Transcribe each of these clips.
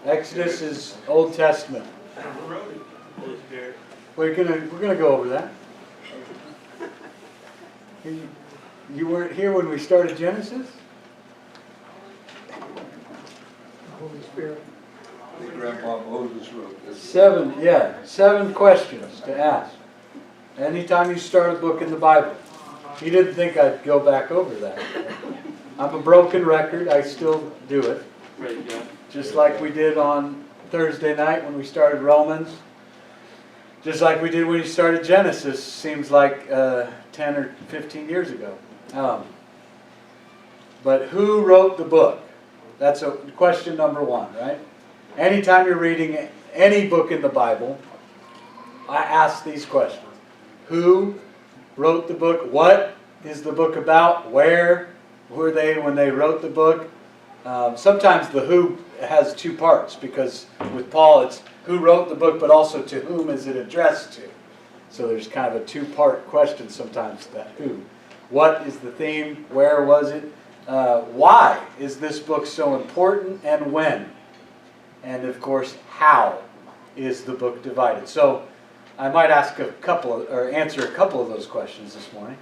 Exodus is Old Testament. Who wrote it? Holy Spirit. We're gonna go over that. You weren't here when we started Genesis? Holy Spirit. I think Grandpa Moses wrote this. 7 questions to ask. Anytime you start a book in the Bible. He didn't think I'd go back over that. I'm a broken record. I still do it. Right, yeah. Just like we did on Thursday night when we started Romans. Just like we did when we started Genesis. Seems like 10 or 15 years ago. But who wrote the book? That's question number 1, right? Anytime you're reading any book in the Bible, I ask these questions. Who wrote the book? What is the book about? Where were they when they wrote the book? Sometimes the who has 2 parts, because with Paul it's who wrote the book, but also to whom is it addressed to. So there's kind of a 2-part question sometimes, that who. What is the theme? Where was it? Why is this book so important, and when? And of course, how is the book divided? So I might ask answer a couple of those questions this morning.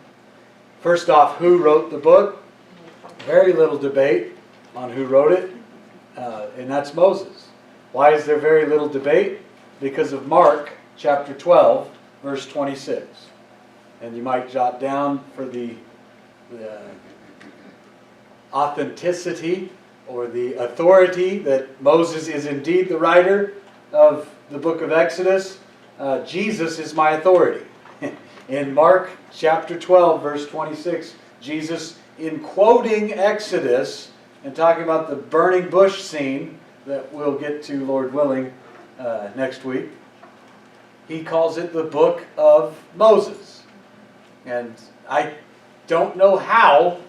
First off, who wrote the book? Very little debate on who wrote it, and that's Moses. Why is there very little debate? Because of Mark chapter 12, verse 26. And you might jot down for the authenticity or the authority that Moses is indeed the writer of the book of Exodus. Jesus is my authority. In Mark chapter 12, verse 26, Jesus, in quoting Exodus and talking about the burning bush scene that we'll get to, Lord willing, next week, he calls it the book of Moses. And I don't know how.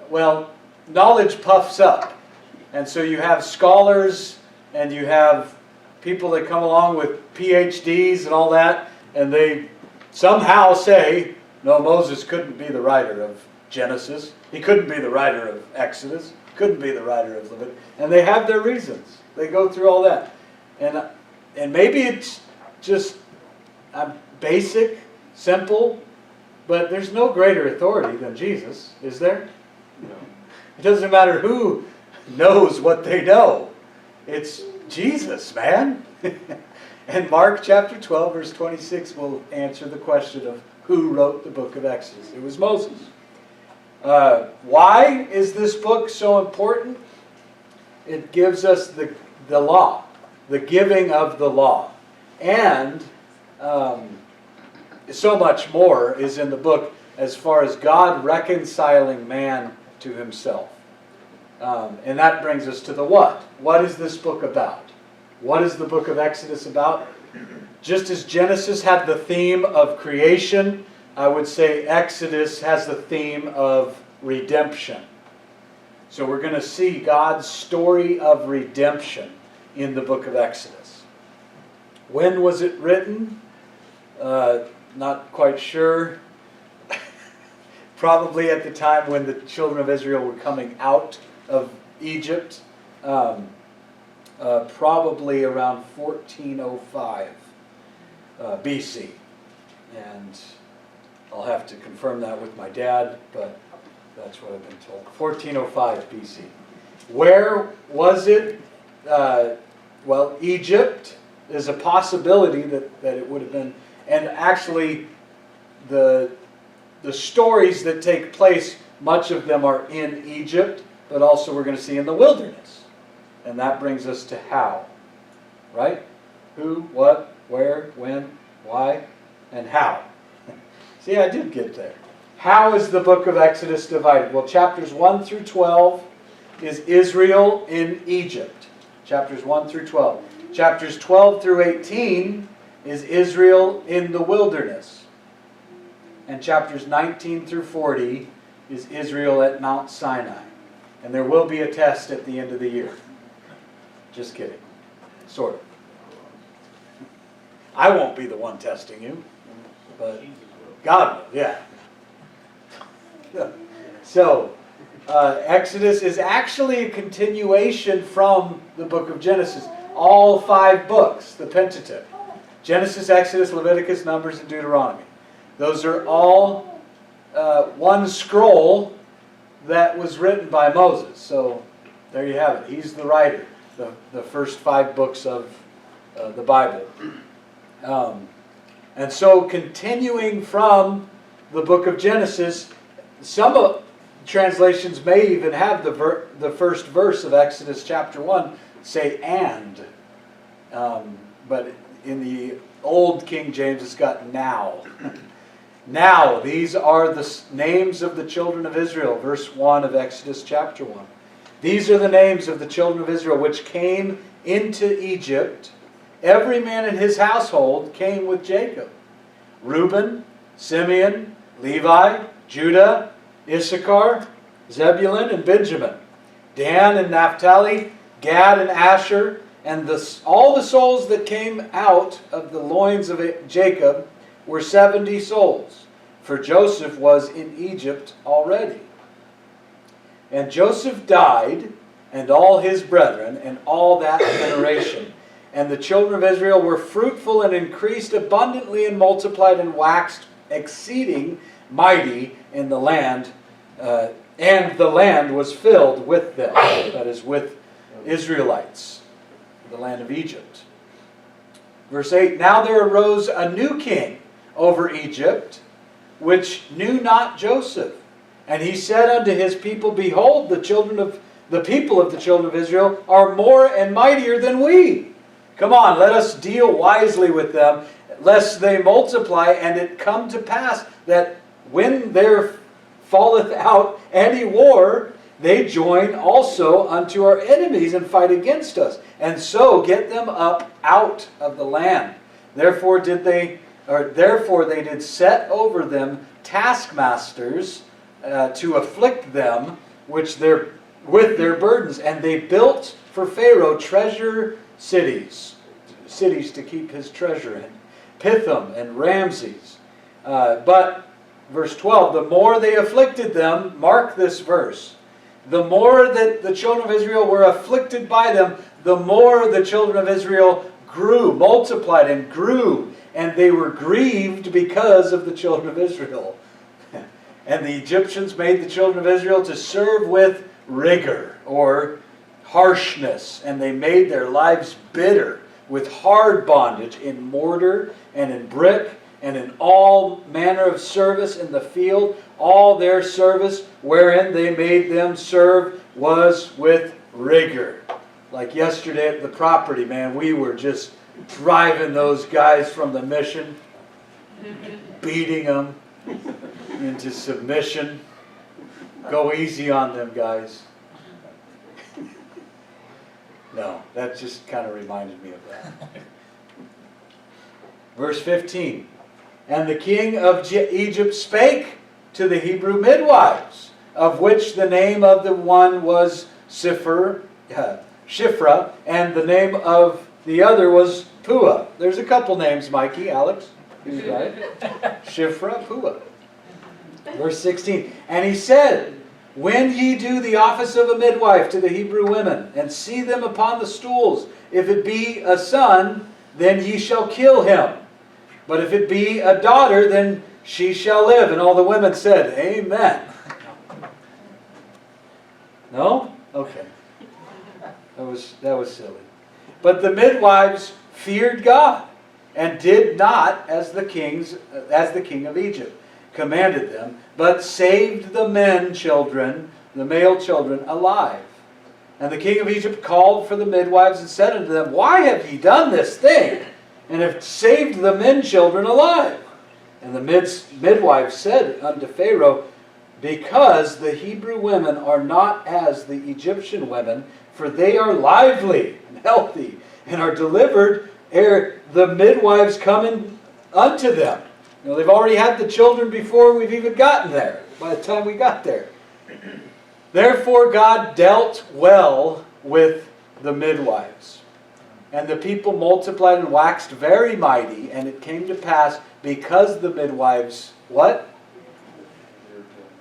Well, knowledge puffs up. And so you have scholars and you have people that come along with PhDs and all that, and they somehow say, no, Moses couldn't be the writer of Genesis. He couldn't be the writer of Exodus. Couldn't be the writer of Leviticus. And they have their reasons. They go through all that. And maybe it's just basic, simple, but there's no greater authority than Jesus, is there? No. It doesn't matter who knows what they know. It's Jesus, man. And Mark chapter 12, verse 26 will answer the question of who wrote the book of Exodus. It was Moses. Why is this book so important? It gives us the law, the giving of the law. And so much more is in the book as far as God reconciling man to himself. And that brings us to the what. What is this book about? What is the book of Exodus about? Just as Genesis had the theme of creation, I would say Exodus has the theme of redemption. So we're going to see God's story of redemption in the book of Exodus. When was it written? Not quite sure. Probably at the time when the children of Israel were coming out of Egypt. Probably around 1405 BC. And I'll have to confirm that with my dad, but that's what I've been told. 1405 BC. Where was it? Well, Egypt is a possibility that it would have been. And actually, the stories that take place, much of them are in Egypt, but also we're going to see in the wilderness. And that brings us to how. Right? Who, what, where, when, why, and how. See, I did get there. How is the book of Exodus divided? Well, chapters 1 through 12 is Israel in Egypt. Chapters 1 through 12. Chapters 12 through 18 is Israel in the wilderness. And chapters 19 through 40 is Israel at Mount Sinai. And there will be a test at the end of the year. Just kidding. Sort of. I won't be the one testing you, but God will, yeah. So, Exodus is actually a continuation from the book of Genesis. all 5 books, the Pentateuch. Genesis, Exodus, Leviticus, Numbers, and Deuteronomy. Those are all one scroll that was written by Moses. So there you have it. He's the writer, the first 5 books of the Bible. And so continuing from the book of Genesis, some translations may even have the first verse of Exodus chapter 1 say "and." But in the old King James it's got "now." Now, these are the names of the children of Israel. Verse 1 of Exodus chapter 1. These are the names of the children of Israel which came into Egypt. Every man in his household came with Jacob. Reuben, Simeon, Levi, Judah, Issachar, Zebulun, and Benjamin. Dan and Naphtali, Gad and Asher, and all the souls that came out of the loins of Jacob were 70 souls, for Joseph was in Egypt already. And Joseph died, and all his brethren, and all that generation. And the children of Israel were fruitful and increased abundantly and multiplied and waxed exceeding mighty in the land, and the land was filled with them, that is, with Israelites, the land of Egypt. Verse 8, now there arose a new king over Egypt, which knew not Joseph. And he said unto his people, behold, the people of the children of Israel are more and mightier than we. Come on, let us deal wisely with them, lest they multiply, and it come to pass that when there falleth out any war, they join also unto our enemies and fight against us, and so get them up out of the land. Therefore they did set over them taskmasters to afflict them with their burdens, and they built for Pharaoh treasure cities to keep his treasure in, Pithom and Ramses. But verse 12, the more they afflicted them, mark this verse, the more that the children of Israel were afflicted by them, the more the children of Israel grew, multiplied and grew, and they were grieved because of the children of Israel. And the Egyptians made the children of Israel to serve with rigor, or harshness, and they made their lives bitter with hard bondage in mortar and in brick and in all manner of service in the field. All their service wherein they made them serve was with rigor. Like yesterday at the property, man, we were just driving those guys from the mission, beating them into submission. Go easy on them, guys. No, that just kind of reminded me of that. Verse 15. And the king of Egypt spake to the Hebrew midwives, of which the name of the one was Shiphrah, and the name of the other was Puah. There's a couple names, Mikey, Alex. Who's right? Shiphrah, Puah. Verse 16. And he said, when ye do the office of a midwife to the Hebrew women, and see them upon the stools, if it be a son, then ye shall kill him. But if it be a daughter, then she shall live. And all the women said, amen. No? Okay. That was silly. But the midwives feared God, and did not as the king of Egypt commanded them, but saved the male children alive. And the king of Egypt called for the midwives and said unto them, why have ye done this thing, and have saved the men children alive? And the midwives said unto Pharaoh, because the Hebrew women are not as the Egyptian women, for they are lively and healthy, and are delivered ere the midwives come in unto them. You know, they've already had the children before we've even gotten there, by the time we got there. Therefore God dealt well with the midwives. And the people multiplied and waxed very mighty, and it came to pass, because the midwives, what?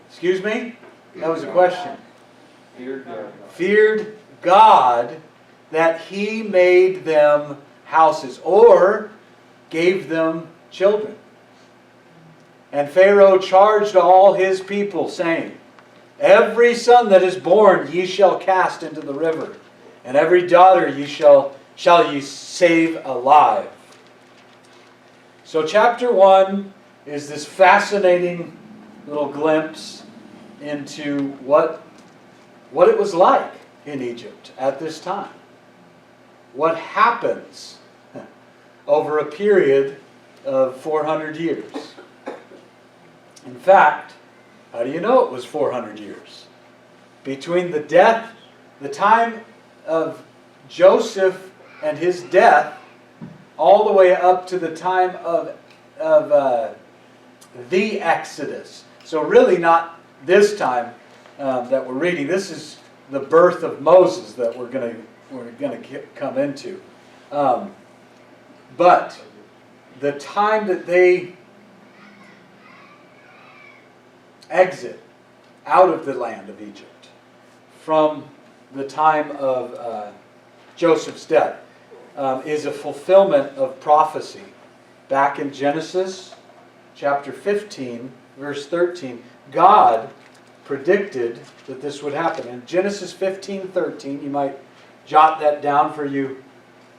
Excuse me? That was a question. Feared God. Feared God, that he made them houses or gave them children. And Pharaoh charged all his people, saying, every son that is born ye shall cast into the river, and every daughter shall ye save alive. So chapter 1 is this fascinating little glimpse into what it was like in Egypt at this time. What happens over a period of 400 years. In fact, how do you know it was 400 years? Between the time of Joseph and his death, all the way up to the time of the Exodus. So really not this time that we're reading. This is the birth of Moses that we're going to come into. But the time that they exit out of the land of Egypt from the time of Joseph's death is a fulfillment of prophecy. Back in Genesis chapter 15, verse 13, God predicted that this would happen. In Genesis 15:13, you might jot that down for you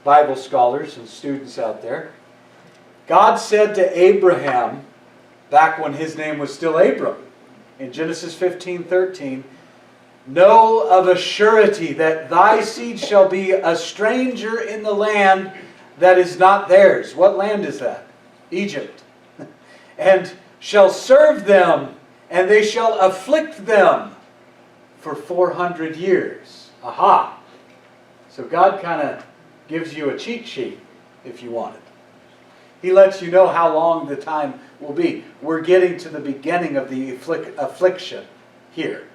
Bible scholars and students out there. God said to Abraham, back when his name was still Abram, in Genesis 15:13, know of a surety that thy seed shall be a stranger in the land that is not theirs. What land is that? Egypt. And shall serve them, and they shall afflict them for 400 years. Aha! So God kind of gives you a cheat sheet if you want it. He lets you know how long the time will be. We're getting to the beginning of the affliction here.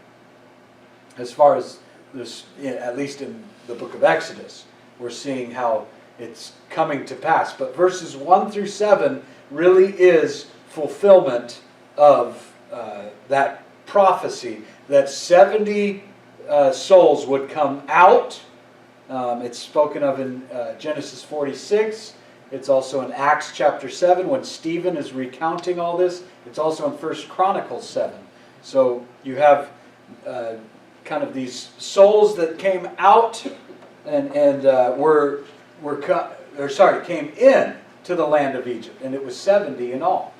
As far as this, at least in the book of Exodus, we're seeing how it's coming to pass. But verses 1 through 7 really is fulfillment of that prophecy that 70 souls would come out. It's spoken of in Genesis 46. It's also in Acts chapter 7 when Stephen is recounting all this. It's also in 1 Chronicles 7. So you have kind of these souls that came out and came in to the land of Egypt. And it was 70 in all.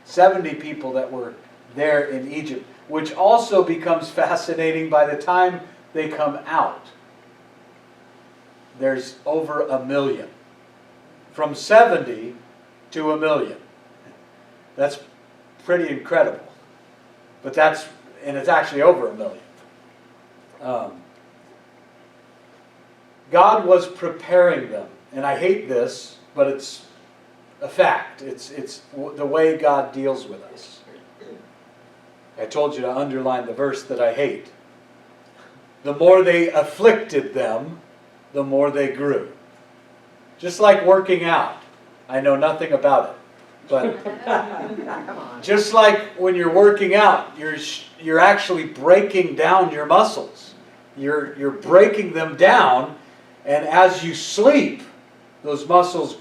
70 people that were there in Egypt, which also becomes fascinating by the time they come out. There's over 1 million. From 70 to 1 million. That's pretty incredible. But it's actually over 1 million. God was preparing them. And I hate this, but it's a fact. It's the way God deals with us. I told you to underline the verse that I hate. The more they afflicted them, the more they grew. Just like working out. I know nothing about it. But just like when you're working out, you're actually breaking down your muscles. You're breaking them down, and as you sleep, those muscles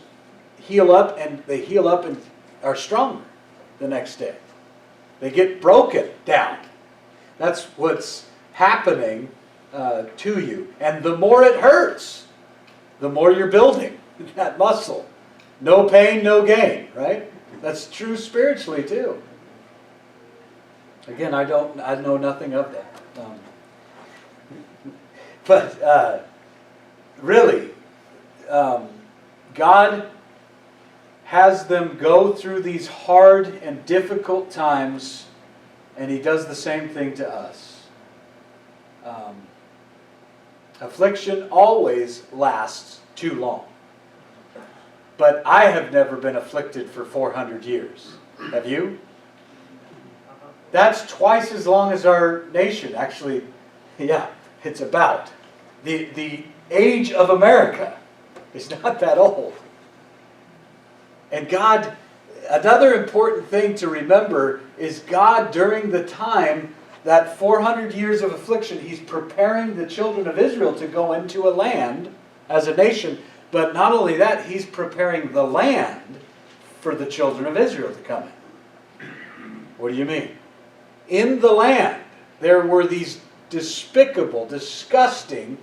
heal up and are stronger the next day. They get broken down. That's what's happening to you. And the more it hurts, the more you're building that muscle. No pain, no gain, right? That's true spiritually too. Again, I know nothing of that. But really, God has them go through these hard and difficult times, and He does the same thing to us. Affliction always lasts too long. But I have never been afflicted for 400 years. Have you? That's twice as long as our nation. Actually, yeah, it's about. The age of America is not that old. And God, another important thing to remember is God, during the time, that 400 years of affliction, He's preparing the children of Israel to go into a land as a nation. But not only that, he's preparing the land for the children of Israel to come in. What do you mean? In the land, there were these despicable, disgusting,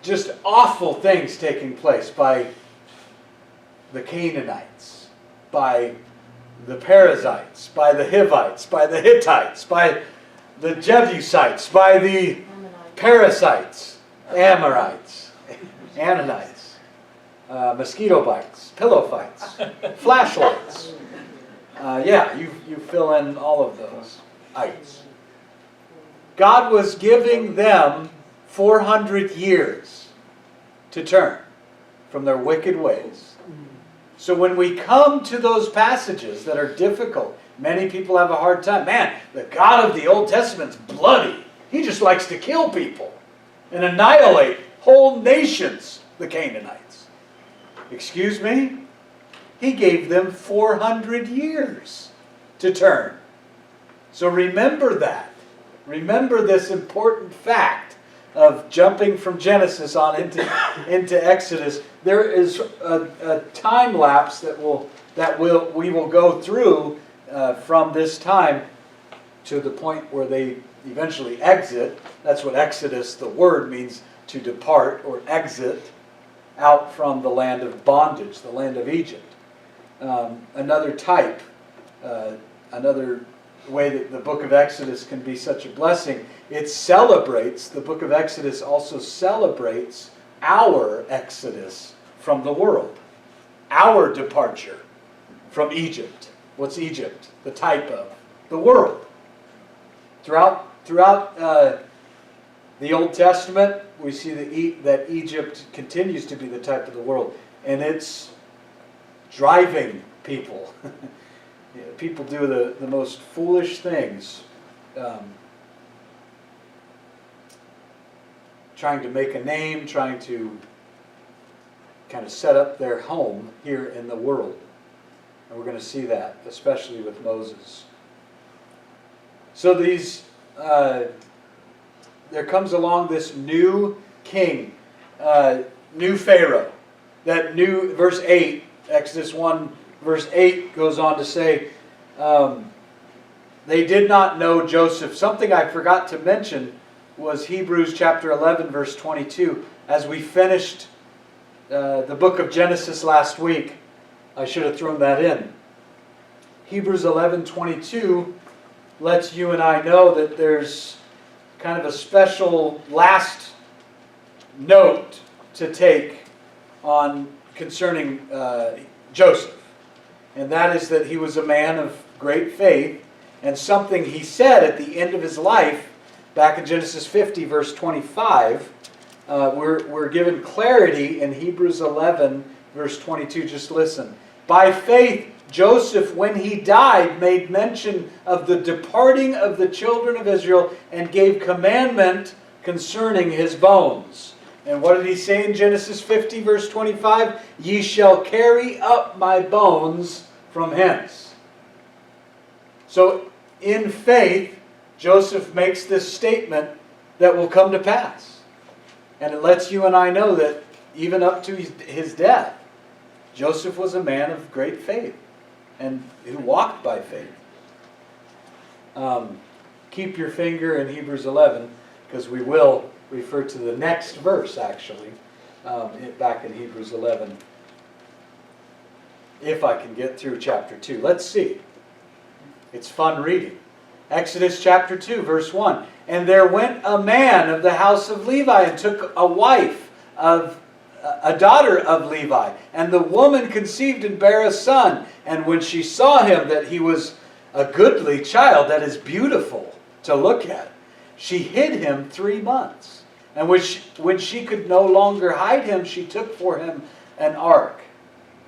just awful things taking place by the Canaanites, by the Perizzites, by the Hivites, by the Hittites, by the Jebusites, by the Perizzites, Amorites, Ananites, mosquito bites, pillow fights, flashlights. Yeah, you fill in all of those ites. God was giving them 400 years to turn from their wicked ways. So when we come to those passages that are difficult, many people have a hard time. Man, the God of the Old Testament's bloody. He just likes to kill people and annihilate whole nations, the Canaanites. Excuse me? He gave them 400 years to turn. So remember that. Remember this important fact of jumping from Genesis on into Exodus. There is a time lapse that we will go through from this time to the point where they eventually exit. That's what Exodus, the word, means, to depart or exit out from the land of bondage, the land of Egypt. Another type, another way that the book of Exodus can be such a blessing, the book of Exodus also celebrates our exodus from the world, our departure from Egypt. What's Egypt? The type of the world. Throughout the Old Testament, we see that Egypt continues to be the type of the world, and it's driving people. People do the most foolish things, trying to make a name, trying to kind of set up their home here in the world. And we're going to see that, especially with Moses. So there comes along this new king, new Pharaoh. That new, verse 8, Exodus 1, verse 8 goes on to say, they did not know Joseph. Something I forgot to mention was Hebrews chapter 11, verse 22. As we finished the book of Genesis last week, I should have thrown that in. Hebrews 11:22 lets you and I know that there's kind of a special last note to take on concerning Joseph. And that is that he was a man of great faith, and something he said at the end of his life, back in Genesis 50, verse 25, we're given clarity in Hebrews 11, verse 22. Just listen. By faith, Joseph, when he died, made mention of the departing of the children of Israel and gave commandment concerning his bones. And what did he say in Genesis 50, verse 25? Ye shall carry up my bones from hence. So, in faith, Joseph makes this statement that will come to pass. And it lets you and I know that even up to his death, Joseph was a man of great faith and who walked by faith. Keep your finger in Hebrews 11, because we will refer to the next verse, actually, back in Hebrews 11, if I can get through chapter 2. Let's see. It's fun reading. Exodus chapter 2, verse 1. And there went a man of the house of Levi and took a wife of a daughter of Levi. And the woman conceived and bare a son. And when she saw him, that he was a goodly child, that is beautiful to look at, she hid him 3 months. And when she could no longer hide him, she took for him an ark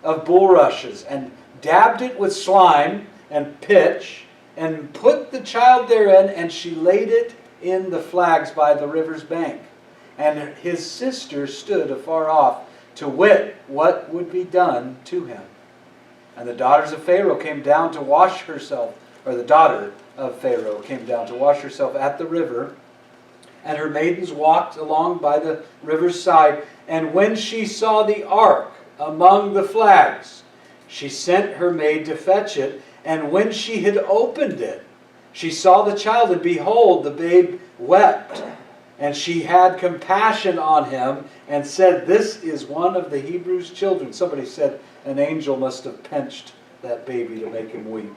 of bulrushes and dabbed it with slime and pitch and put the child therein, and she laid it in the flags by the river's bank. And his sister stood afar off to wit what would be done to him. And the daughters of Pharaoh came down to wash herself, or the daughter of Pharaoh came down to wash herself at the river. And her maidens walked along by the river's side, And when she saw the ark among the flags, she sent her maid to fetch it. And when she had opened it, she saw the child, and behold, the babe wept. And she had compassion on him and said, "This is one of the Hebrews' children." Somebody said an angel must have pinched that baby to make him weep.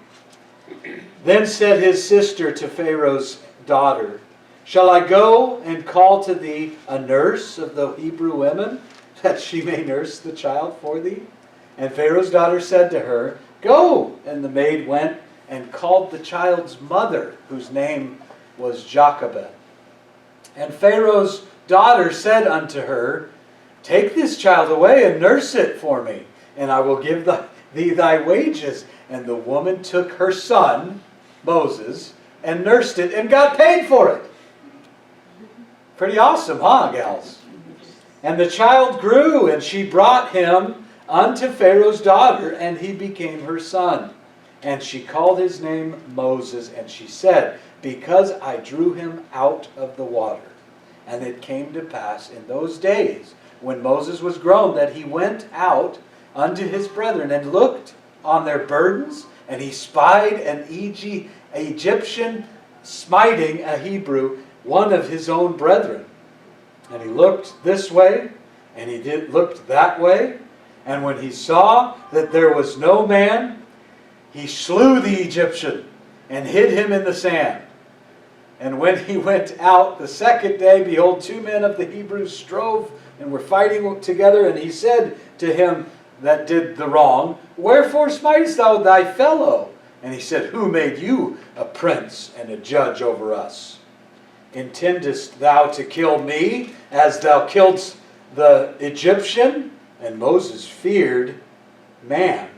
Then said his sister to Pharaoh's daughter, "Shall I go and call to thee a nurse of the Hebrew women, that she may nurse the child for thee?" And Pharaoh's daughter said to her, "Go." And the maid went and called the child's mother, whose name was Jochebed. And Pharaoh's daughter said unto her, "Take this child away and nurse it for me, and I will give thee thy wages." And the woman took her son, Moses, and nursed it and got paid for it. Pretty awesome, huh, gals? And the child grew, and she brought him unto Pharaoh's daughter, and he became her son. And she called his name Moses, and she said, "Because I drew him out of the water." And it came to pass in those days, when Moses was grown, that he went out unto his brethren, and looked on their burdens, and he spied an Egyptian smiting a Hebrew, one of his own brethren. And he looked this way, and he looked that way, and when he saw that there was no man, he slew the Egyptian and hid him in the sand. And when he went out the second day, behold, 2 men of the Hebrews strove and were fighting together. And he said to him that did the wrong, "Wherefore smitest thou thy fellow?" And he said, "Who made you a prince and a judge over us? Intendest thou to kill me, as thou killedst the Egyptian?" And Moses feared man,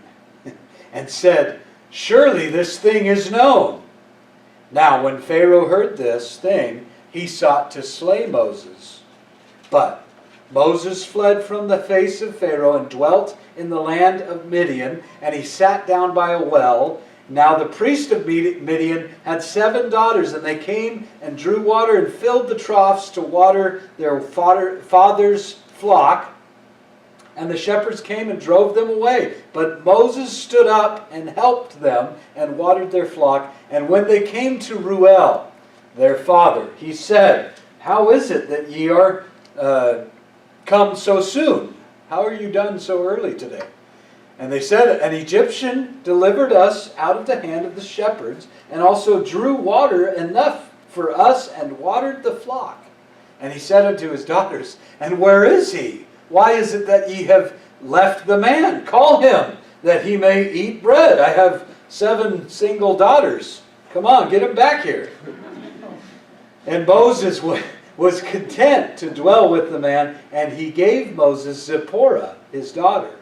and said, "Surely this thing is known." Now when Pharaoh heard this thing, he sought to slay Moses. But Moses fled from the face of Pharaoh, and dwelt in the land of Midian, and he sat down by a well. Now the priest of Midian had 7 daughters, and they came and drew water and filled the troughs to water their father's flock. And the shepherds came and drove them away. But Moses stood up and helped them and watered their flock. And when they came to Reuel, their father, he said, "How is it that ye are come so soon? How are you done so early today?" And they said, "An Egyptian delivered us out of the hand of the shepherds, and also drew water enough for us, and watered the flock." And he said unto his daughters, "And where is he? Why is it that ye have left the man? Call him, that he may eat bread. I have 7 single daughters. Come on, get him back here." And Moses was content to dwell with the man, and he gave Moses Zipporah, his daughter.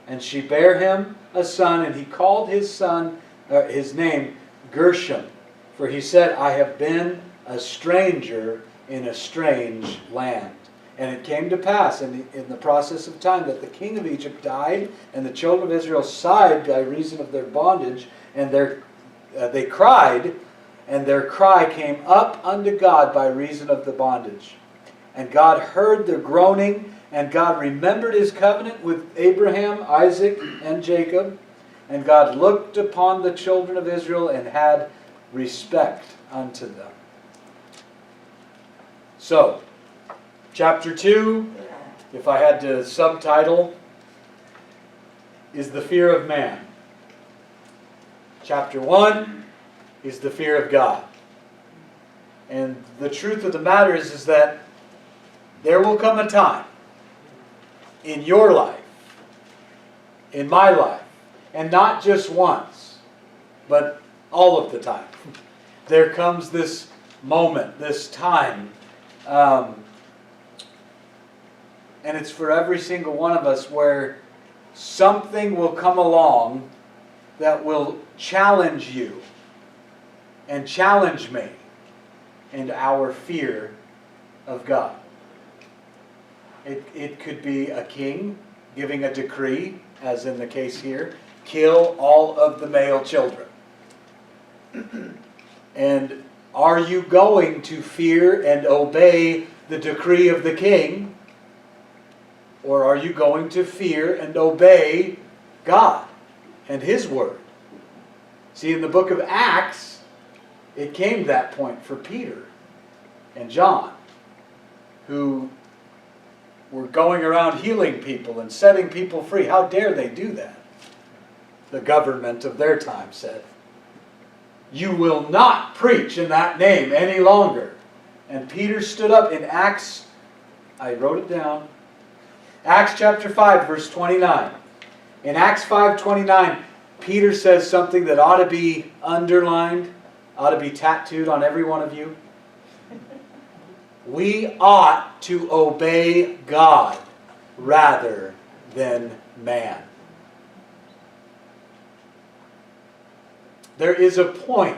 And she bare him a son, and he called his name Gershom. For he said, "I have been a stranger in a strange land." And it came to pass in the process of time that the king of Egypt died, and the children of Israel sighed by reason of their bondage, and they cried, and their cry came up unto God by reason of the bondage. And God heard their groaning, and God remembered his covenant with Abraham, Isaac, and Jacob. And God looked upon the children of Israel and had respect unto them. So, chapter 2, if I had to subtitle, is the fear of man. Chapter 1 is the fear of God. And the truth of the matter is that there will come a time in your life, in my life, and not just once, but all of the time. There comes this moment, this time, and it's for every single one of us, where something will come along that will challenge you and challenge me and our fear of God. It could be a king giving a decree, as in the case here, kill all of the male children. And are you going to fear and obey the decree of the king? Or are you going to fear and obey God and His Word? See, in the book of Acts, it came to that point for Peter and John, who were going around healing people and setting people free. How dare they do that? The government of their time said, "You will not preach in that name any longer." And Peter stood up in Acts, I wrote it down, Acts chapter 5, verse 29. In Acts 5:29, Peter says something that ought to be underlined, ought to be tattooed on every one of you. We ought to obey God rather than man. There is a point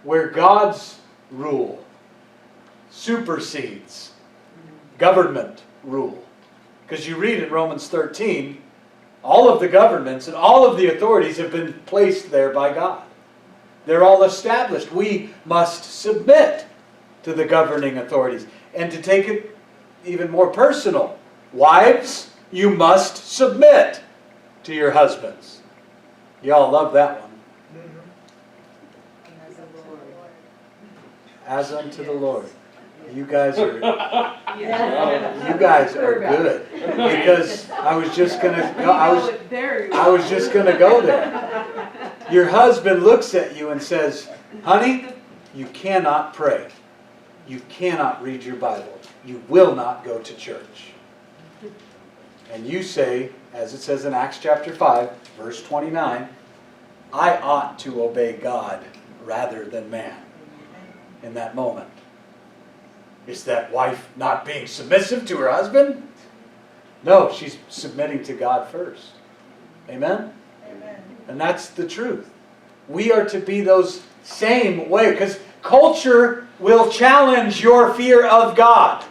where God's rule supersedes government rule. Because you read in Romans 13, all of the governments and all of the authorities have been placed there by God. They're all established. We must submit to the governing authorities. And to take it even more personal, wives, you must submit to your husbands. Y'all love that one. As unto the Lord. You guys are good. Because I was just gonna go there. Your husband looks at you and says, "Honey, you cannot pray. You cannot read your Bible. You will not go to church." And you say, as it says in Acts chapter 5, verse 29, "I ought to obey God rather than man." In that moment. Is that wife not being submissive to her husband? No, she's submitting to God first. Amen? Amen. And that's the truth. We are to be those same way, because culture will challenge your fear of God.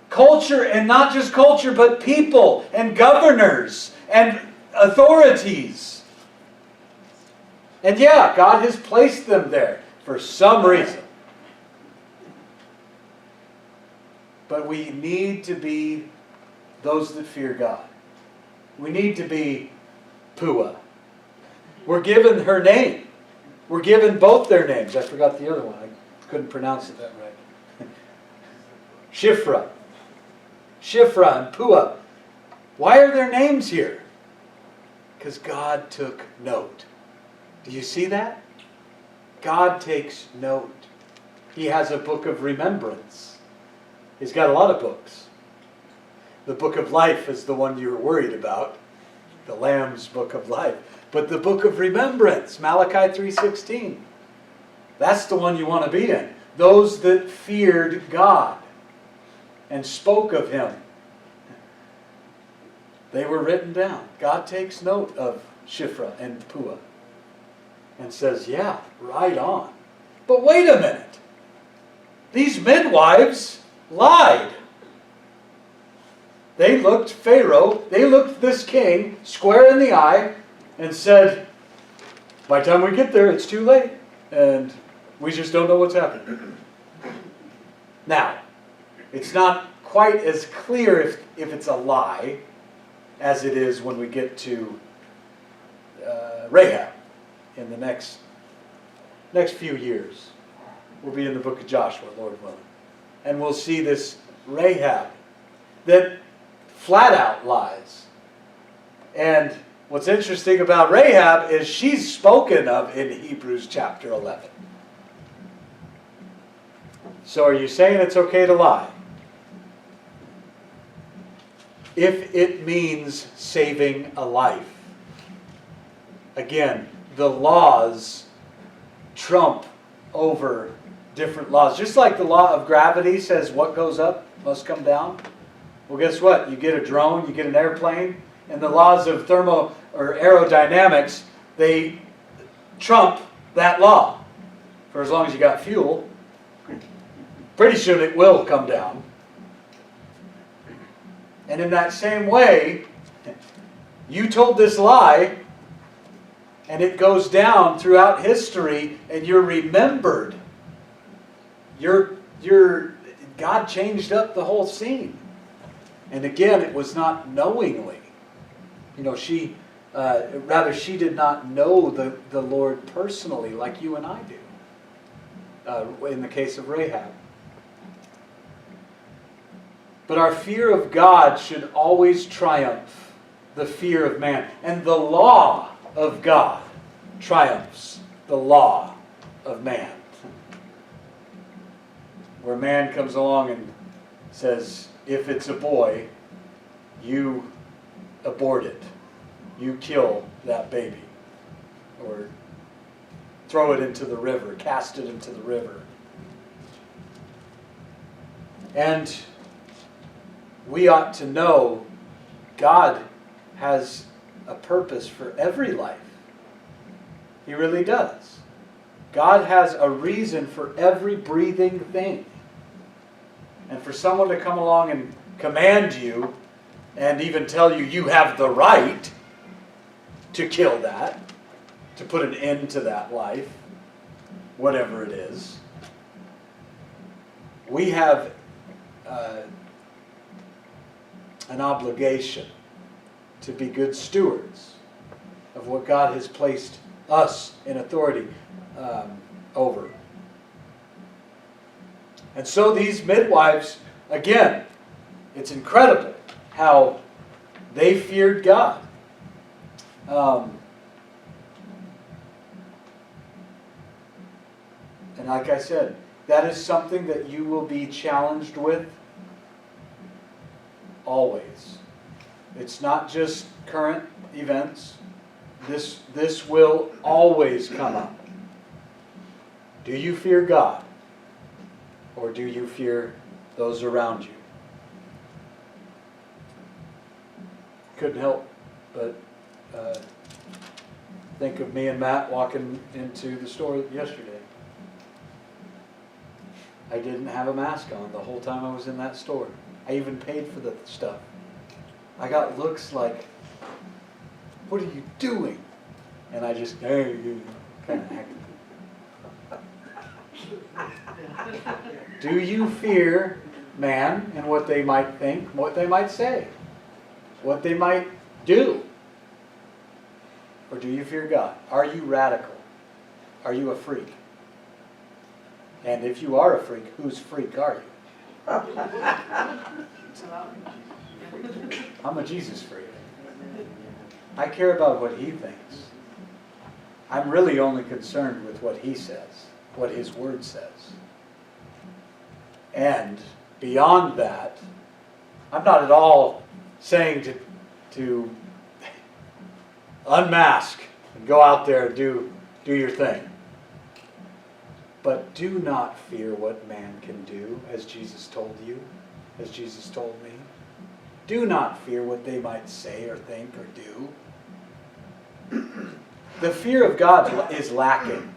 Culture, and not just culture, but people and governors and authorities. And yeah, God has placed them there for some reason. But we need to be those that fear God. We need to be Pua. We're given her name. We're given both their names. I forgot the other one. I couldn't pronounce it that right. Shifra. Shifra and Pua. Why are their names here? Because God took note. Do you see that? God takes note. He has a book of remembrance. He's got a lot of books. The book of life is the one you were worried about. The Lamb's book of life. But the book of remembrance, Malachi 3:16. That's the one you want to be in. Those that feared God and spoke of Him. They were written down. God takes note of Shifra and Pua. And says, yeah, right on. But wait a minute. These midwives lied. They looked Pharaoh, they looked this king square in the eye and said, by the time we get there, it's too late. And we just don't know what's happening. Now, it's not quite as clear if it's a lie as it is when we get to Rahab. In the next few years. We'll be in the book of Joshua, Lord willing. And we'll see this Rahab that flat out lies. And what's interesting about Rahab is she's spoken of in Hebrews chapter 11. So are you saying it's okay to lie? If it means saving a life. Again, the laws trump over different laws. Just like the law of gravity says what goes up must come down. Well, guess what? You get a drone, you get an airplane, and the laws of aerodynamics, they trump that law. For as long as you got fuel, pretty soon it will come down. And in that same way, you told this lie, and it goes down throughout history, and you're remembered. God changed up the whole scene. And again, it was not knowingly. She did not know the Lord personally like you and I do, in the case of Rahab. But our fear of God should always triumph the fear of man. And the law of God triumphs the law of man. Where man comes along and says, if it's a boy, you abort it. You kill that baby. Or throw it into the river, cast it into the river. And we ought to know God has a purpose for every life. He really does. God has a reason for every breathing thing. And for someone to come along and command you and even tell you you have the right to kill that, to put an end to that life, whatever it is, we have an obligation to be good stewards of what God has placed us in authority over. And so these midwives, again, it's incredible how they feared God. And like I said, that is something that you will be challenged with always. It's not just current events. This will always come up. Do you fear God? Or do you fear those around you? Couldn't help but think of me and Matt walking into the store yesterday. I didn't have a mask on the whole time I was in that store. I even paid for the stuff. I got looks like, what are you doing? And I just, kind of acted. Do you fear man and what they might think, what they might say, what they might do? Or do you fear God? Are you radical? Are you a freak? And if you are a freak, whose freak are you? I'm a Jesus freak. I care about what he thinks. I'm really only concerned with what he says, what his word says. And beyond that, I'm not at all saying to unmask and go out there and do your thing. But do not fear what man can do, as Jesus told you, as Jesus told me. Do not fear what they might say or think or do. The fear of God is lacking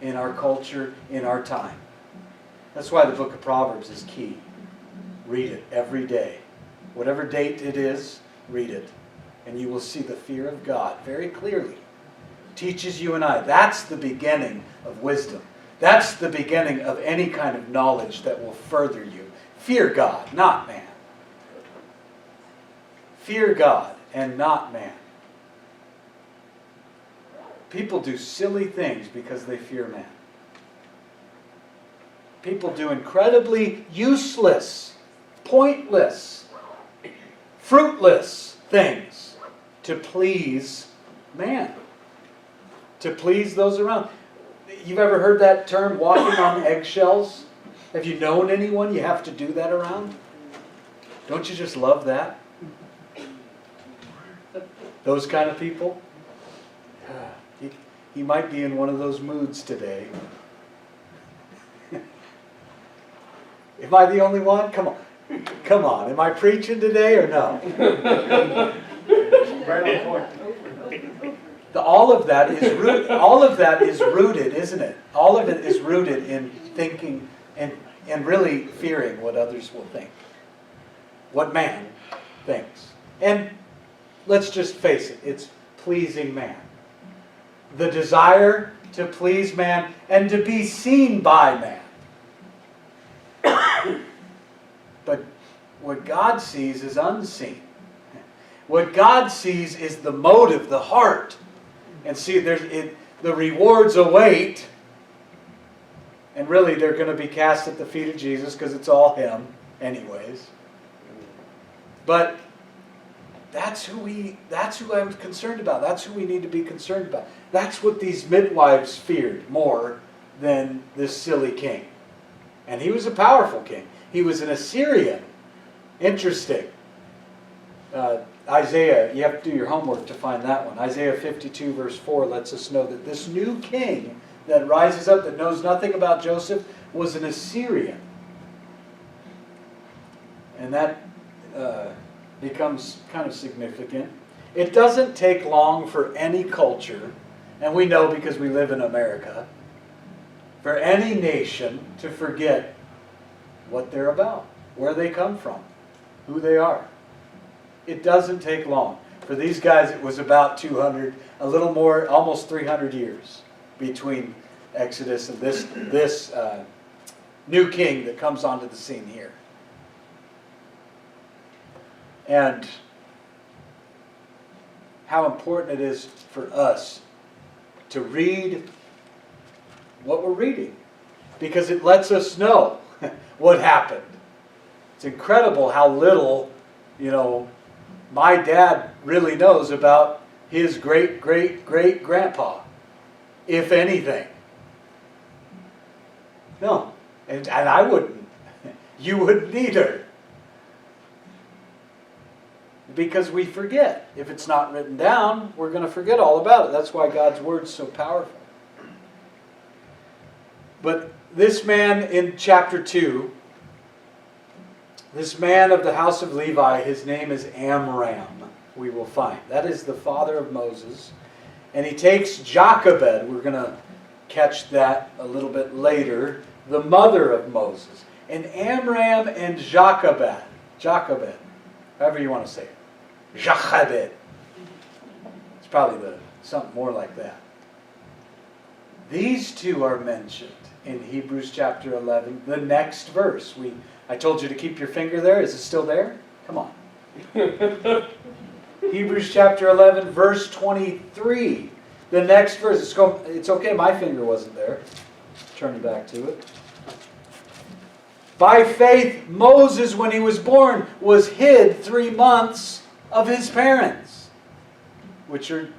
in our culture, in our time. That's why the book of Proverbs is key. Read it every day. Whatever date it is, read it. And you will see the fear of God very clearly. Teaches you and I. That's the beginning of wisdom. That's the beginning of any kind of knowledge that will further you. Fear God, not man. Fear God and not man. People do silly things because they fear man. People do incredibly useless, pointless, fruitless things to please man. To please those around. You've ever heard that term, walking on eggshells? Have you known anyone you have to do that around? Don't you just love that? Those kind of people? He might be in one of those moods today. Am I the only one? Come on. Come on. Am I preaching today or no? Right on point. All of that is rooted, isn't it? All of it is rooted in thinking and really fearing what others will think. What man thinks. And let's just face it, it's pleasing man. The desire to please man and to be seen by man. But what God God sees is unseen. What God sees is the motive, the heart. And see, the rewards await. And really, they're going to be cast at the feet of Jesus because it's all Him anyways. But that's who I'm concerned about. That's who we need to be concerned about. That's what these midwives feared more than this silly king. And he was a powerful king. He was an Assyrian. Interesting. Isaiah, you have to do your homework to find that one. Isaiah 52 verse 4 lets us know that this new king that rises up, that knows nothing about Joseph, was an Assyrian. And that becomes kind of significant. It doesn't take long for any culture, and we know because we live in America, for any nation to forget what they're about, where they come from, who they are. It doesn't take long. For these guys, it was about 200, a little more, almost 300 years between Exodus and this new king that comes onto the scene here. And how important it is for us to read what we're reading, because it lets us know what happened. It's incredible how little, my dad really knows about his great-great-great-grandpa, if anything. No, and I wouldn't. You wouldn't either. Because we forget. If it's not written down, we're going to forget all about it. That's why God's Word's so powerful. But this man in chapter 2, this man of the house of Levi, his name is Amram, we will find. That is the father of Moses. And he takes Jochebed, we're going to catch that a little bit later, the mother of Moses. And Amram and Jochebed, however you want to say it, Jochebed. It's probably something more like that. These two are mentioned in Hebrews chapter 11, the next verse. I told you to keep your finger there. Is it still there? Come on. Hebrews chapter 11, verse 23. The next verse. It's okay, my finger wasn't there. Turn back to it. By faith, Moses, when he was born, was hid 3 months of his parents, which are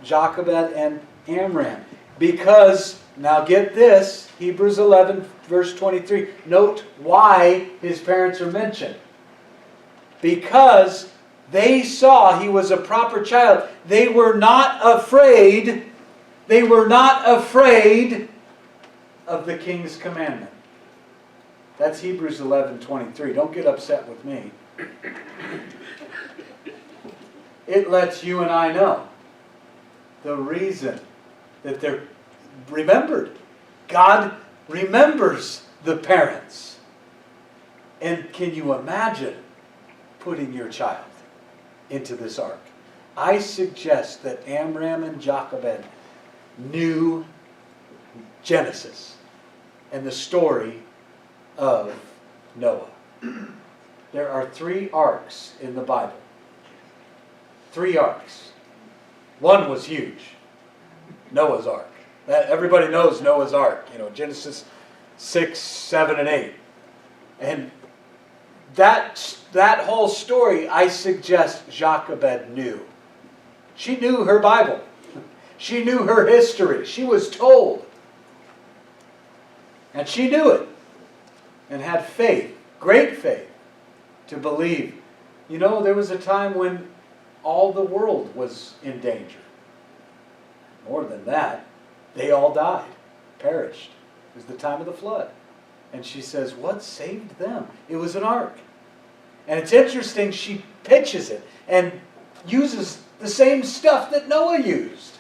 Jochebed and Amram. Because, now get this, Hebrews 11, verse 23. Note why his parents are mentioned. Because they saw he was a proper child. They were not afraid. They were not afraid of the king's commandment. That's Hebrews 11:23. Don't get upset with me. It lets you and I know the reason that they're remembered. God remembers the parents. And can you imagine putting your child into this ark? I suggest that Amram and Jochebed knew Genesis and the story of Noah. There are 3 arks in the Bible. 3 arks. One was huge. Noah's Ark. Everybody knows Noah's Ark. Genesis 6, 7, and 8. And that whole story, I suggest Jochebed knew. She knew her Bible. She knew her history. She was told. And she knew it. And had faith, great faith, to believe. There was a time when all the world was in danger. More than that, they all died, perished. It was the time of the flood. And she says, what saved them? It was an ark. And it's interesting, she pitches it and uses the same stuff that Noah used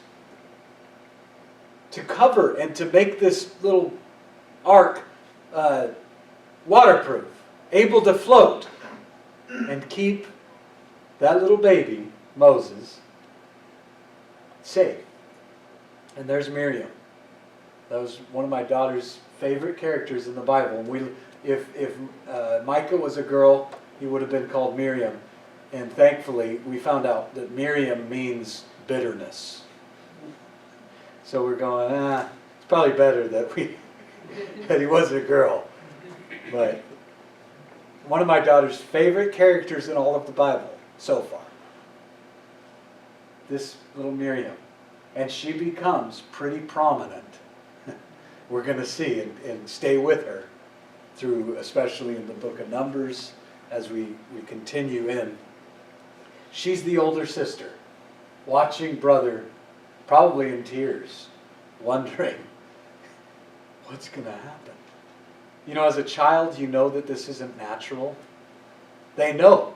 to cover and to make this little ark waterproof, able to float, and keep that little baby, Moses, safe. And there's Miriam. That was one of my daughter's favorite characters in the Bible. If Micah was a girl, he would have been called Miriam. And thankfully, we found out that Miriam means bitterness. So we're going, it's probably better that he wasn't a girl. But one of my daughter's favorite characters in all of the Bible so far, this little Miriam. And she becomes pretty prominent. We're going to see and stay with her through, especially in the book of Numbers, as we continue in. She's the older sister, watching brother, probably in tears, wondering, what's going to happen? You know, as a child, you know that this isn't natural. They know.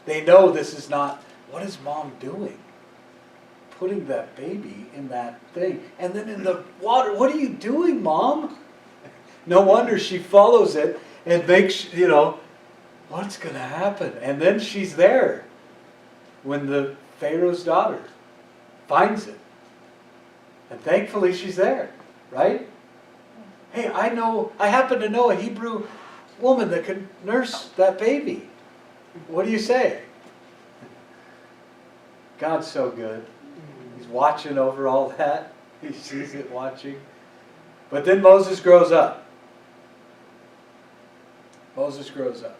They know this is not, what is mom doing? Putting that baby in that thing. And then in the water, what are you doing, Mom? No wonder she follows it and makes, what's going to happen? And then she's there when the Pharaoh's daughter finds it. And thankfully she's there, right? Hey, I happen to know a Hebrew woman that can nurse that baby. What do you say? God's so good. He's watching over all that. He sees it watching. But then Moses grows up. Moses grows up.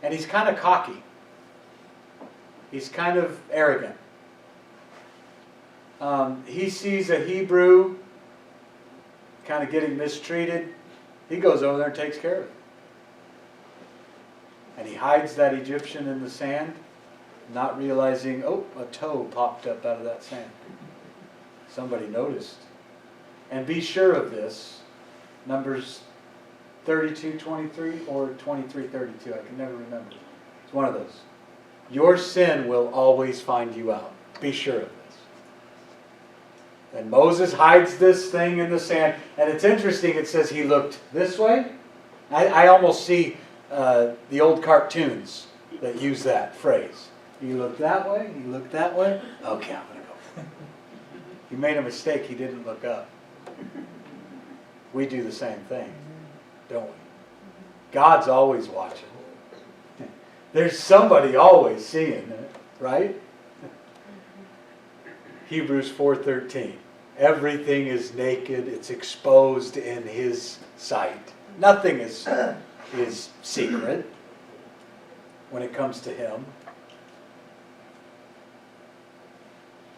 And he's kind of cocky. He's kind of arrogant. He sees a Hebrew kind of getting mistreated. He goes over there and takes care of it. And he hides that Egyptian in the sand, not realizing, a toe popped up out of that sand. Somebody noticed. And be sure of this, Numbers 32:23 or 23:32, I can never remember. It's one of those. Your sin will always find you out. Be sure of this. And Moses hides this thing in the sand. And it's interesting, it says he looked this way. I almost see the old cartoons that use that phrase. You look that way, you look that way. Okay, I'm going to go. He made a mistake, he didn't look up. We do the same thing, don't we? God's always watching. There's somebody always seeing it, right? Hebrews 4:13. Everything is naked, it's exposed in His sight. Nothing is secret when it comes to Him.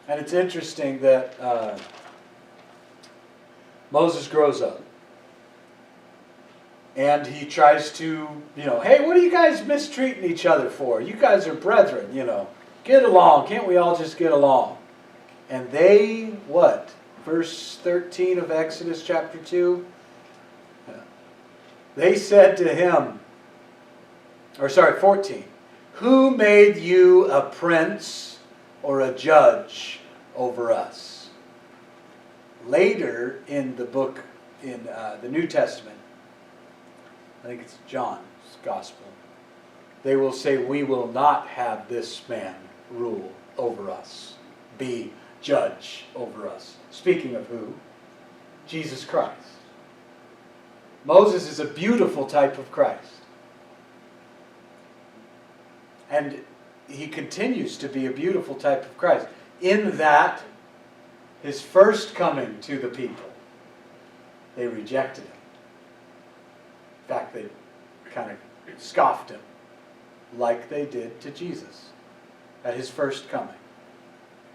And it's interesting that Moses grows up. And he tries to, hey, what are you guys mistreating each other for? You guys are brethren, Get along. Can't we all just get along? And they, what? Verse 13 of Exodus chapter 2. They said to him, 14. Who made you a prince or a judge over us? Later in the book, in the New Testament, I think it's John's Gospel, they will say, we will not have this man rule over us, be judge over us. Speaking of who? Jesus Christ. Moses is a beautiful type of Christ. And he continues to be a beautiful type of Christ, in that his first coming to the people, they rejected him. In fact, they kind of scoffed him, like they did to Jesus at his first coming.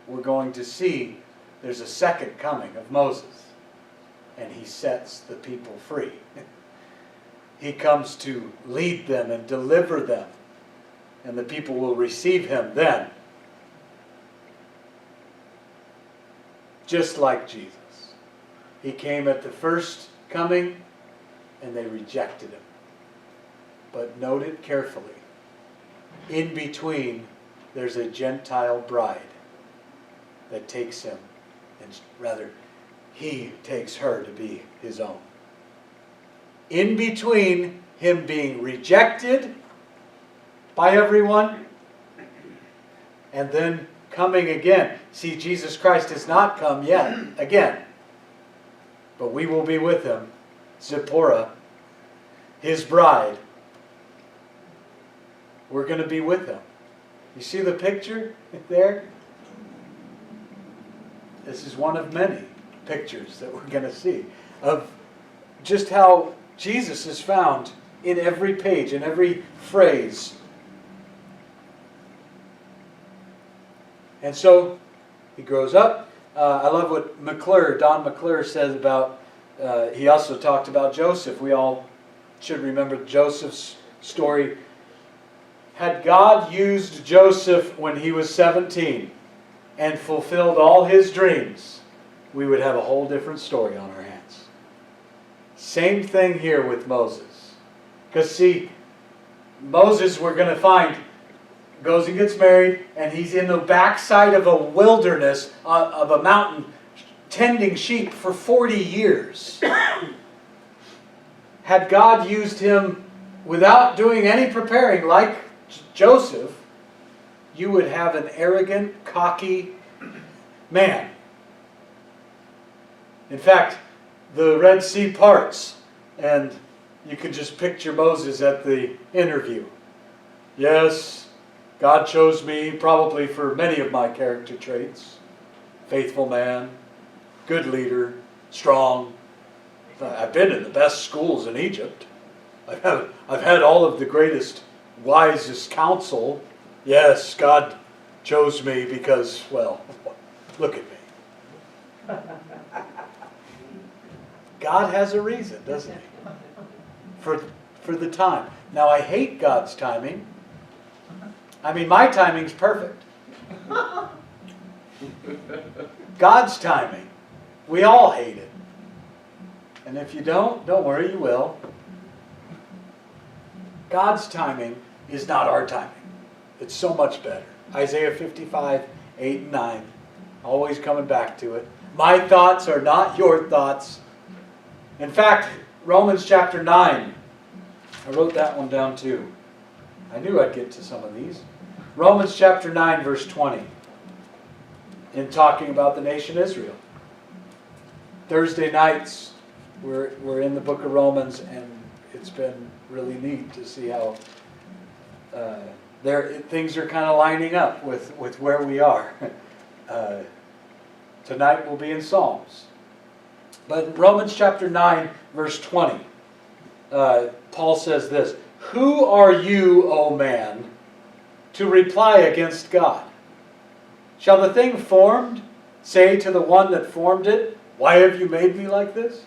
We're going to see there's a second coming of Moses, and he sets the people free. He comes to lead them and deliver them, and the people will receive him then. Just like Jesus. He came at the first coming, and they rejected him. But note it carefully. In between, there's a Gentile bride that takes him, and rather, he takes her to be his own. In between him being rejected by everyone, and then coming again. See, Jesus Christ has not come yet, again. But we will be with him, Zipporah, his bride. we're going to be with him. You see the picture there? This is one of many pictures that we're going to see of just how Jesus is found in every page, in every phrase. And so he grows up. I love what Don McClure says about, he also talked about Joseph. We all should remember Joseph's story. Had God used Joseph when he was 17 and fulfilled all his dreams, we would have a whole different story on our hands. Same thing here with Moses. Because see, Moses, we're going to find, goes and gets married, and he's in the backside of a wilderness, of a mountain, tending sheep for 40 years. Had God used him without doing any preparing, like Joseph, you would have an arrogant, cocky man. In fact, the Red Sea parts, and you could just picture Moses at the interview. Yes, God chose me probably for many of my character traits. Faithful man, good leader, strong. I've been in the best schools in Egypt. I've had all of the greatest, wisest counsel. Yes, God chose me because, well, look at me. God has a reason, doesn't he? For the time. Now, I hate God's timing. I mean, my timing's perfect. God's timing. We all hate it. And if you don't worry, you will. God's timing is not our timing. It's so much better. Isaiah 55, 8 and 9. Always coming back to it. My thoughts are not your thoughts. In fact, Romans chapter 9. I wrote that one down too. I knew I'd get to some of these. Romans chapter 9, verse 20. In talking about the nation Israel. Thursday nights, we're in the book of Romans, and it's been really neat to see how things are kind of lining up with where we are. Tonight we'll be in Psalms. But in Romans chapter 9, verse 20, Paul says this, "Who are you, O man, to reply against God? Shall the thing formed say to the one that formed it, why have you made me like this?"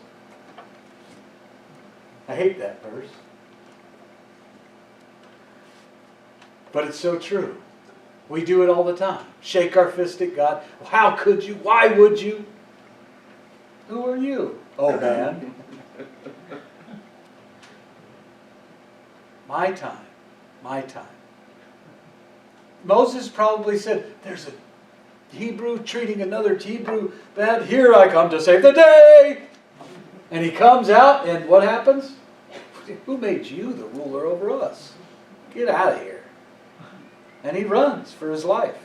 I hate that verse. But it's so true. We do it all the time. Shake our fist at God. How could you? Why would you? Who are you, oh man? My time. My time. Moses probably said, there's a Hebrew treating another Hebrew bad. Here I come to save the day. And he comes out, and what happens? Who made you the ruler over us? Get out of here. And he runs for his life.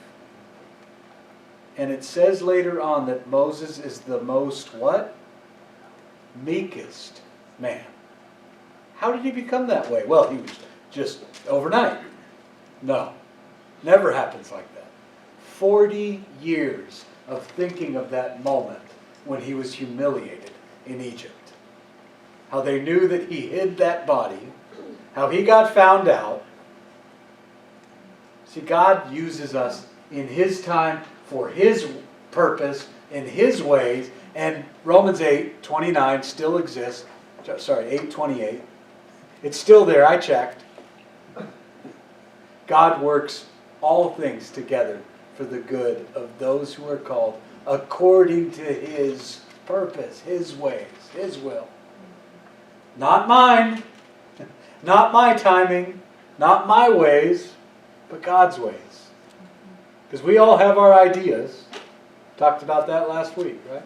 And it says later on that Moses is the most what? Meekest man. How did he become that way? Well, he was just overnight. No. Never happens like that. 40 years of thinking of that moment when he was humiliated in Egypt. How they knew that he hid that body. How he got found out. See, God uses us in his time for his purpose, in his ways, and Romans 8:29 still exists. Sorry, 8:28. It's still there, I checked. God works all things together for the good of those who are called according to his purpose, his ways, his will. Not mine, not my timing, not my ways, but God's ways. Because we all have our ideas. Talked about that last week, right?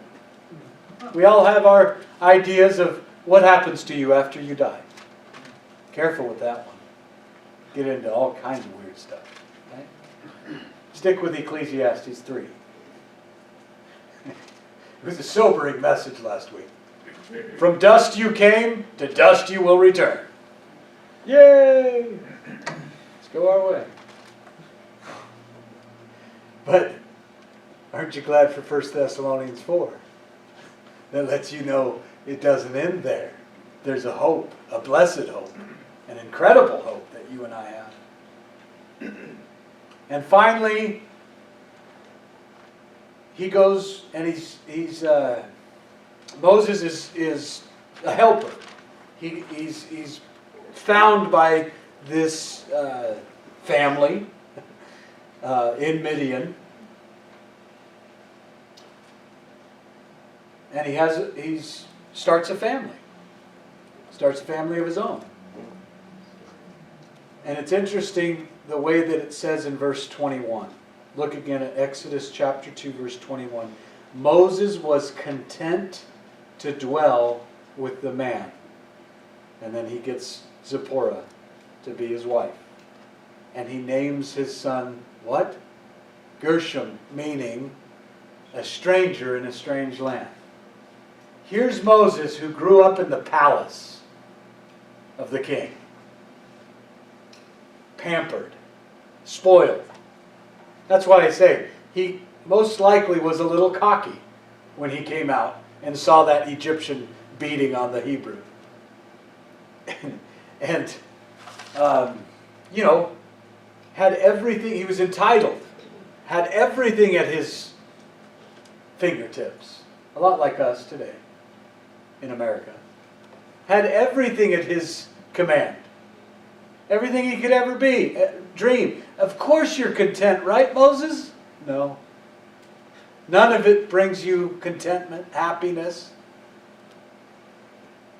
We all have our ideas of what happens to you after you die. Careful with that one. Get into all kinds of weird stuff. Right? Stick with Ecclesiastes 3. It was a sobering message last week. From dust you came, to dust you will return. Yay! It's go our way. But aren't you glad for 1 Thessalonians 4? That lets you know it doesn't end there. There's a hope, a blessed hope, an incredible hope that you and I have. And finally, he goes and Moses is a helper. He's found by this family in Midian, and he starts a family. Starts a family of his own. And it's interesting the way that it says in verse 21. Look again at Exodus chapter 2, verse 21. Moses was content to dwell with the man. And then he gets Zipporah to be his wife. And he names his son, what? Gershom, meaning a stranger in a strange land. Here's Moses, who grew up in the palace of the king. Pampered, spoiled. That's why I say he most likely was a little cocky when he came out and saw that Egyptian beating on the Hebrew. And had everything. He was entitled, had everything at his fingertips. A lot like us today in America. Had everything at his command. Everything he could ever be, dream. Of course you're content, right, Moses? No. None of it brings you contentment, happiness.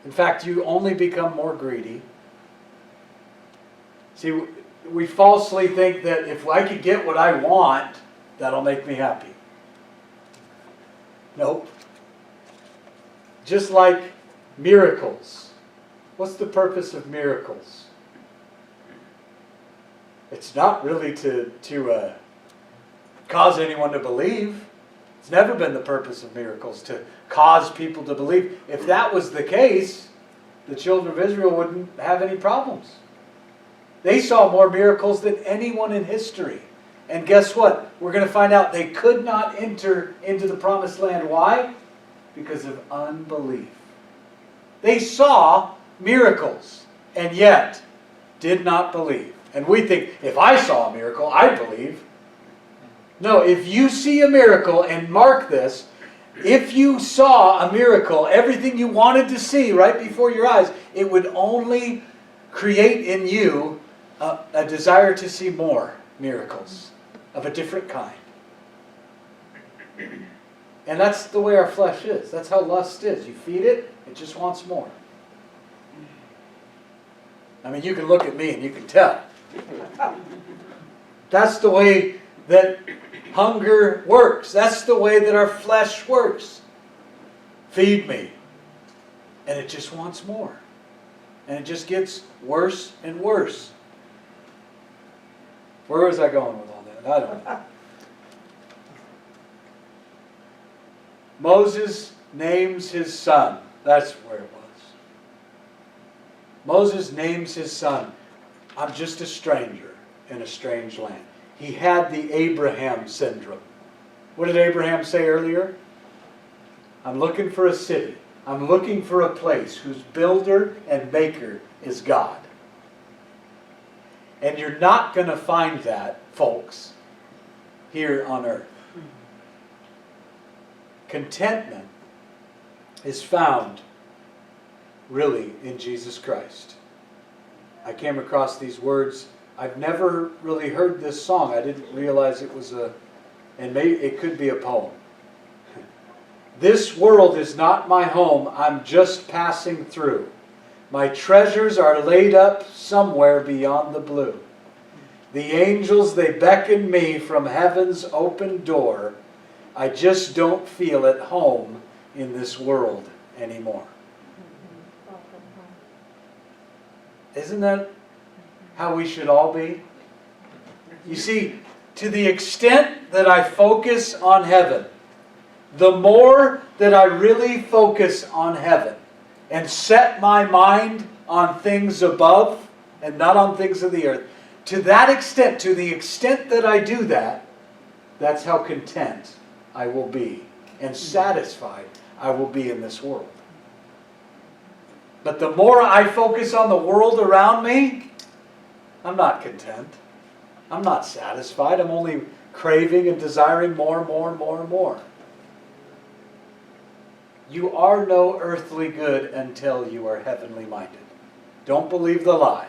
In fact, you only become more greedy. See, we falsely think that if I could get what I want, that'll make me happy. Nope. Just like miracles. What's the purpose of miracles? It's not really to cause anyone to believe. It's never been the purpose of miracles, to cause people to believe. If that was the case, the children of Israel wouldn't have any problems. They saw more miracles than anyone in history. And guess what? We're going to find out they could not enter into the promised land. Why? Because of unbelief. They saw miracles and yet did not believe. And we think, if I saw a miracle, I'd believe. No, if you see a miracle, and mark this, if you saw a miracle, everything you wanted to see right before your eyes, it would only create in you a desire to see more miracles of a different kind. And that's the way our flesh is. That's how lust is. You feed it, it just wants more. I mean, you can look at me and you can tell. That's the way that hunger works. That's the way that our flesh works. Feed me. And it just wants more. And it just gets worse and worse. Where was I going with all that? I don't know. Moses names his son. That's where it was. Moses names his son. I'm just a stranger in a strange land. He had the Abraham syndrome. What did Abraham say earlier? I'm looking for a city. I'm looking for a place whose builder and maker is God. And you're not going to find that, folks, here on earth. Contentment is found really in Jesus Christ. I came across these words. I've never really heard this song. I didn't realize it was and maybe it could be a poem. This world is not my home. I'm just passing through. My treasures are laid up somewhere beyond the blue. The angels, they beckon me from heaven's open door. I just don't feel at home in this world anymore. Isn't that how we should all be? You see, to the extent that I focus on heaven, the more that I really focus on heaven and set my mind on things above and not on things of the earth, to that extent, to the extent that I do that, that's how content I will be and satisfied I will be in this world. But the more I focus on the world around me, I'm not content. I'm not satisfied. I'm only craving and desiring more and more and more and more. You are no earthly good until you are heavenly minded. Don't believe the lie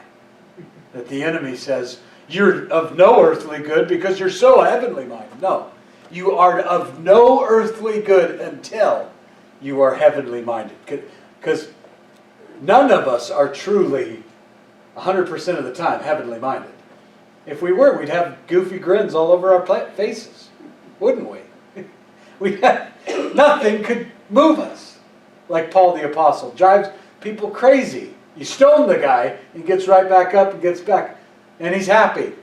that the enemy says, you're of no earthly good because you're so heavenly minded. No. You are of no earthly good until you are heavenly minded. Because none of us are truly 100% of the time heavenly minded. If we were, we'd have goofy grins all over our faces, wouldn't we? Nothing could move us. Like Paul the Apostle, drives people crazy. You stone the guy, he gets right back up and gets back, and he's happy.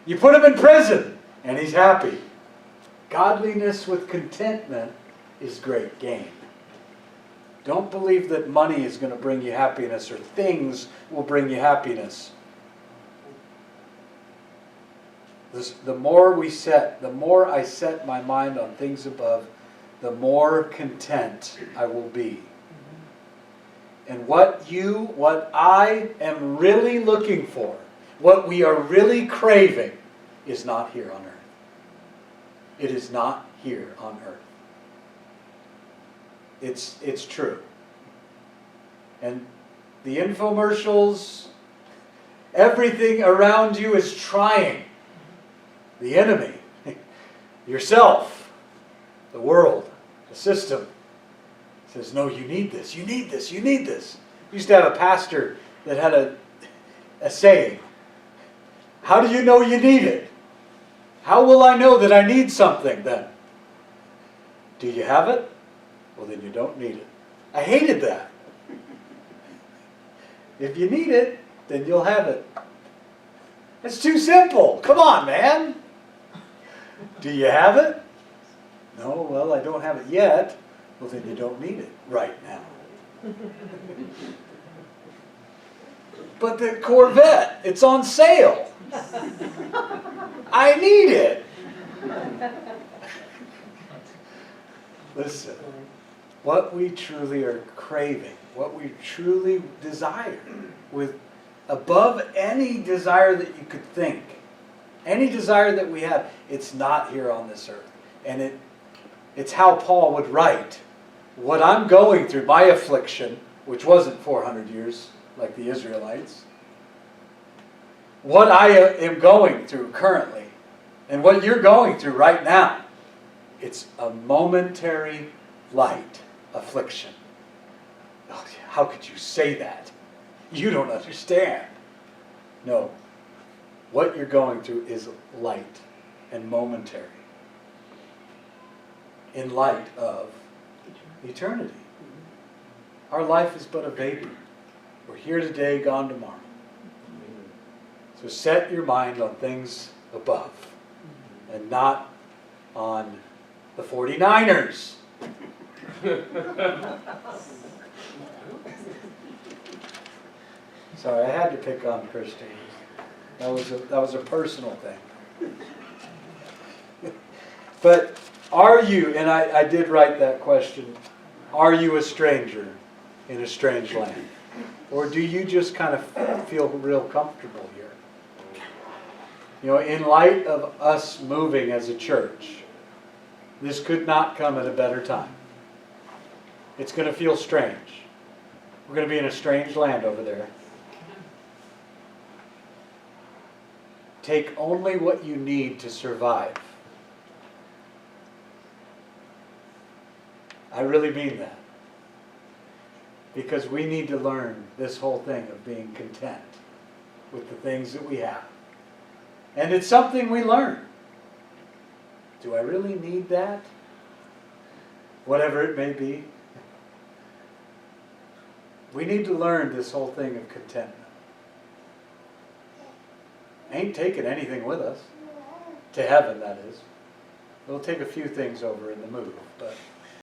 You put him in prison, and he's happy. Godliness with contentment is great gain. Don't believe that money is going to bring you happiness or things will bring you happiness. The more I set my mind on things above, the more content I will be. And what I am really looking for, what we are really craving, is not here on earth. It is not here on earth. It's true. And the infomercials, everything around you is trying. The enemy, yourself, the world, the system, says, no, you need this, you need this, you need this. We used to have a pastor that had a saying, how do you know you need it? How will I know that I need something then? Do you have it? Well, then you don't need it. I hated that. If you need it, then you'll have it. It's too simple. Come on, man. Do you have it? No, well, I don't have it yet. Well, then you don't need it right now. But the Corvette, it's on sale. I need it. Listen, what we truly are craving, what we truly desire, with above any desire that you could think, any desire that we have, it's not here on this earth. And it's how Paul would write, what I'm going through, my affliction, which wasn't 400 years like the Israelites, what I am going through currently, and what you're going through right now, it's a momentary light affliction. Oh, how could you say that? You don't understand. No. What you're going through is light and momentary. In light of eternity. Our life is but a vapor. We're here today, gone tomorrow. So set your mind on things above and not on the 49ers. Sorry, I had to pick on Christine. That was a personal thing. But are you, and I did write that question, are you a stranger in a strange land? Or do you just kind of feel real comfortable here? You know, in light of us moving as a church, this could not come at a better time. It's going to feel strange. We're going to be in a strange land over there. Take only what you need to survive. I really mean that. Because we need to learn this whole thing of being content with the things that we have. And it's something we learn. Do I really need that? Whatever it may be. We need to learn this whole thing of contentment. Ain't taking anything with us. To heaven, that is. We'll take a few things over in the move, but